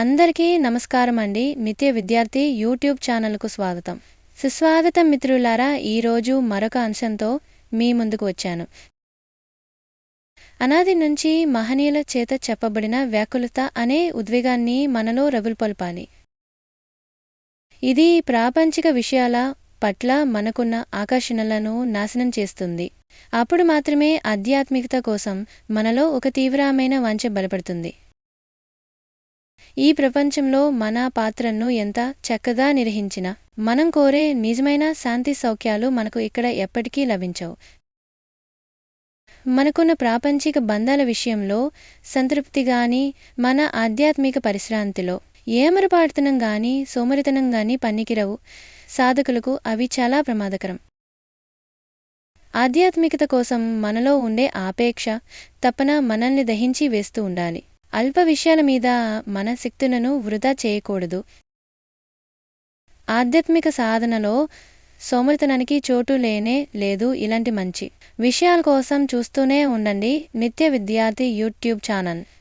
అందరికీ నమస్కారం అండి. నిత్య విద్యార్థి యూట్యూబ్ ఛానల్కు స్వాగతం. సుస్వాగతం మిత్రులారా. ఈరోజు మరొక అంశంతో మీ ముందుకు వచ్చాను. అనాది నుంచి మహనీయుల చేత చెప్పబడిన వ్యాకులత అనే ఉద్వేగాన్ని మనలో రగులుకొల్పాలి. ఇది ప్రాపంచిక విషయాల పట్ల మనకున్న ఆకర్షణలను నాశనం చేస్తుంది. అప్పుడు మాత్రమే ఆధ్యాత్మికత కోసం మనలో ఒక తీవ్రమైన వాంఛ బలపడుతుంది. ఈ ప్రపంచంలో మన పాత్రను ఎంత చక్కగా నిర్వహించినా మనం కోరే నిజమైన శాంతి సౌఖ్యాలు మనకు ఇక్కడ ఎప్పటికీ లభించవు. మనకున్న ప్రాపంచిక బంధాల విషయంలో సంతృప్తి గాని, మన ఆధ్యాత్మిక పరిశ్రాంతిలో ఏమరపాటుతనం గాని, సోమరితనం గాని పనికిరవు. సాధకులకు అవి చాలా ప్రమాదకరం. ఆధ్యాత్మికత కోసం మనలో ఉండే ఆపేక్ష, తపన మనల్ని దహించి వేస్తూ ఉండాలి. అల్ప విషయాల మీద మన శక్తులను వృధా చేయకూడదు. ఆధ్యాత్మిక సాధనలో సోమరితనానికి చోటు లేనే లేదు. ఇలాంటి మంచి విషయాల కోసం చూస్తూనే ఉండండి నిత్య విద్యార్థి యూట్యూబ్ ఛానల్.